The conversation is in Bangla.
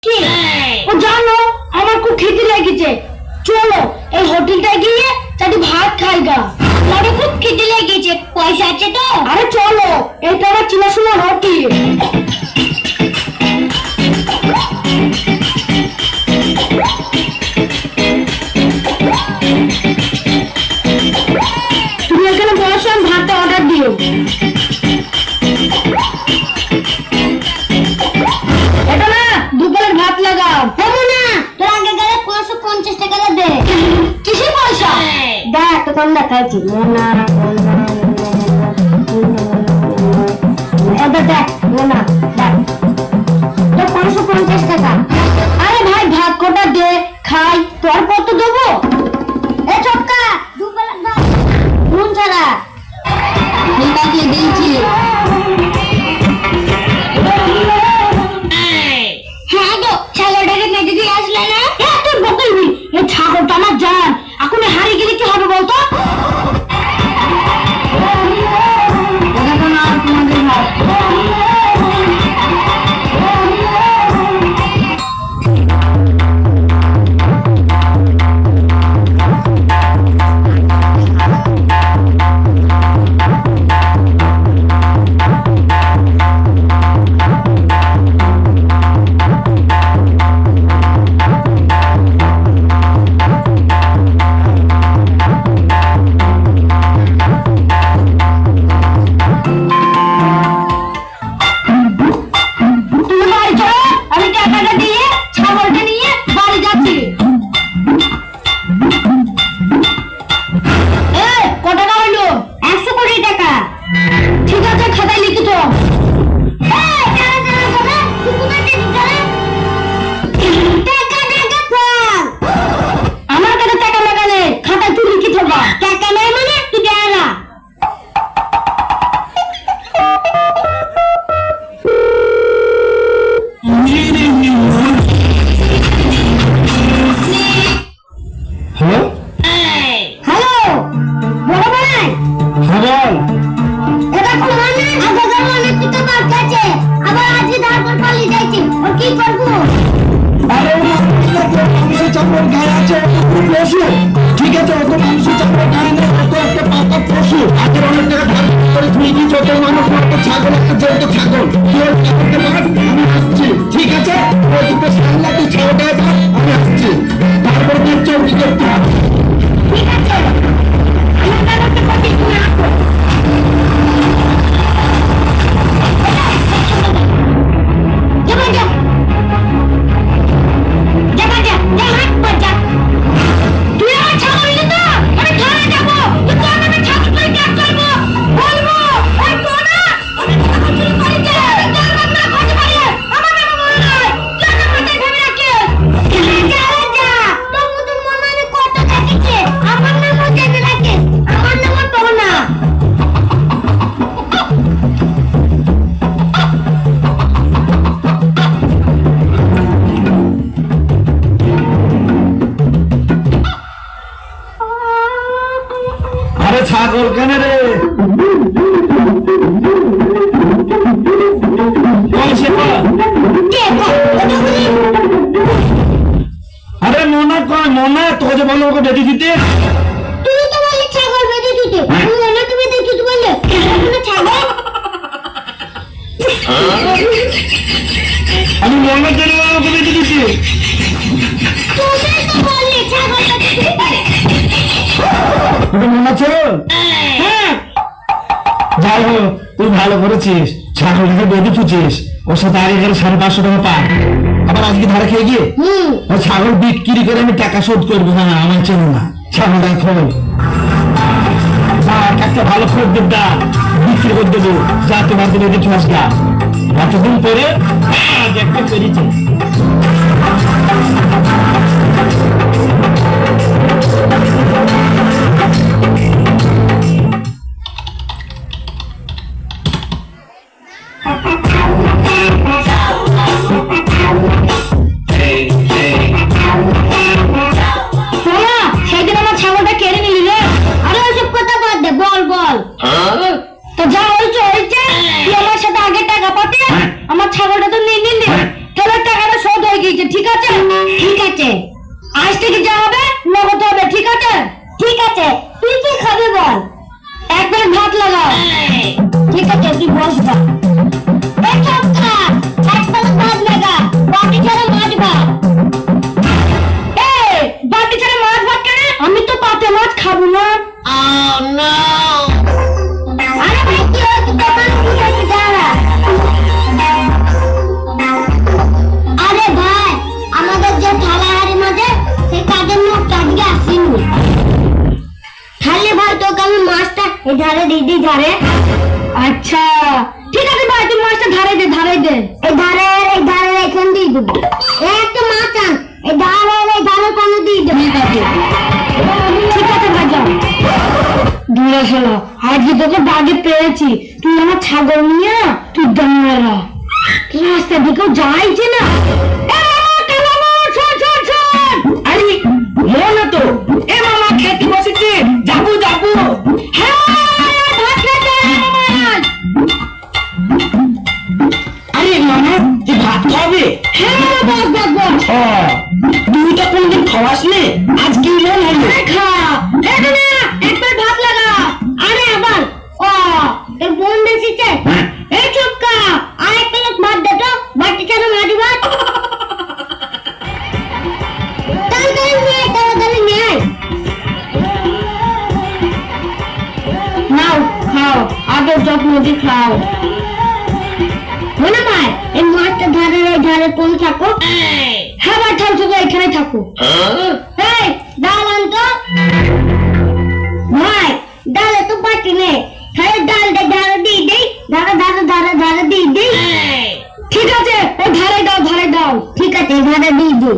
ও জানো আমার খুব খিদে লেগেছে, চলো এই হোটেলটায় গিয়ে চাটি ভাত খাইগা। আমারও খুব খিদে লেগেছে, পয়সা আছে তো? আরে চলো, এটা আমার চেনাশোনা হোটেল। তুমি এখানে বসো, আমি ভাতটা অর্ডার দিও। এটা না দুপুরের ভাত লাগাও। হবো না, তোর আগে গেলে 550 টাকা দে। কিসের পয়সা? দেখ তো কম দেখাচ্ছি না। এটা দেখ না, দেখ তো 550 টাকা। আরে ভাই ভাত কোটা দে, খাই। তোর কত দেবো? এ চক্কা দুবেলা দাও নুন ছাড়া। ঠিক আছে দিয়েছি। হ্যাঁ গো, ছাগলটাকে মেজে দিয়ে আসলে না? হ্যাঁ তুই বলবি, এই ছাগলটা আমার জান। এখন হারিয়ে গেলে কি হবে বলতো? ঠিক আছে, অত মানুষের চাপড়ে গায়ে নেই, অত একটা পাতা পশু। আগের অনেক টাকা ধার করে তুই কি যত মানুষ একটা ছাগল, একটা জন্তু ছাগল তুই করতে পার। আমি আসছি, ঠিক আছে? ওই দুটো সামলা তুই ছাগলটায় থাক, আমি আসছি। তারপর তোর চৌকি করতে হবে। ঠিক আছে, আমার ব্যাপারটা করতে তুমি আসো। ছাগল কেন রে? আরে মনে কয়, মনে তোকে যে বললো ওকে বেঁধে দিতে। তুই তো বললি ছাগল বেঁধে দিতে, মনে তুমি দেখি তো বললে ছাগল। আমি মনে করে ওকে বেঁধে দিতে। তুমি তো বললি ছাগল বেঁধে দিতে। মনে আছে? হ্যাঁ। যাই হোক, তুই ভালো করেছিস, ছাগলকে বেঁধে তুছিস। ওর সাথে আগে গেলে 550 টাকা পায়, আবার আজকে ধারে খেয়ে গিয়ে ওই ছাগল বিক্রি করে আমি টাকা শোধ করবো। না আমার চেন না, ছাগলটা খোল। একটা ভালো খদ্দের দা বিক্রি করে দেবো, যা তোমার দিলে কিছু আসগা। এতদিন পরে একটা পেরেছে। সেদিন আমার ছাগলটা কেড়ে নিলি রে। আরে ওইসব কথা বাদ দে, বল বল। তো যা হয়েছে হয়েছে, তুই আমার সাথে আগে টাকা পাঠিয়ে আমার ছাগলটা তো নিয়ে নিলি, তাহলে টাকাটা শোধ হয়ে গেছে। আছে? ঠিক আছে। আজ থেকে যা হবে নগদ হবে, ঠিক আছে? ঠিক আছে। তুই কি খাবি বল? এক প্লেট ভাত লাগা। ঠিক আছে, তুই বসবা। এই চক্কা, এক প্লেট ভাত লাগা, বাটি ছাড়া মাছ ভাত। এই বাটি ছাড়া মাছ ভাত কেন? আমি তো পাতে মাছ খাবো না। আরে ভাই কি হচ্ছে? দোকানে কি হচ্ছে দাঁড়া। আরে ভাই, আমাদের যে থালা হাড়ির মাঝে সেই কাজের লোকটা আজকে আসেনি। তাহলে ভাই তোকে আমি মাছটা এই ধারে দিয়ে দিই ধারে। আচ্ছা ঠিক আছে ভাই, তুই মাছটা ধারে দে, ধারে দে। এই ধারে এখান দিয়ে দেবো। এই একটা মাছ আন, এই ধারে কোনো দিয়ে দেবো। ঠিক আছে ভাই, যাও। দূরে খেলো, আজকে তোকে বাগে পেয়েছি। তুই আমার ছাগল নিয়ে তুই দাঁড়া। রাস্তার দিকেও যাইছে না। আরে মন তো এ মামা খেতে বসেছে, যাবো যাবো। আরে মামা তুই ভাত খাবে? তুই তো কোনদিন খাওয়াস নে, আজকে মন হলো। খা একবার ভাত লাগা। আরে আবার এর বোন বেশিছে। এই চুপকা, আর এক প্লেট ভাত দে তো, বাটি ছাড়া মাছ ভাত। তাড়াতাড়ি নিয়ে আয়। নাও খাও, আগে যত্ন দিয়ে খাও। মনে ভাই এই মাছটা ধারে কোন থাকো। হ্যাঁ ভাই, থাকছো তো এখানে থাকো। এই ডাল আনতো ভাই, ডালে তো পাটি নেই। তাহলে ডালটা ধারে দিয়ে দেই, ধারে দিয়ে দেই। ঠিক আছে, ও ধারে দাও। ঠিক আছে, ধারে দিয়ে দিই।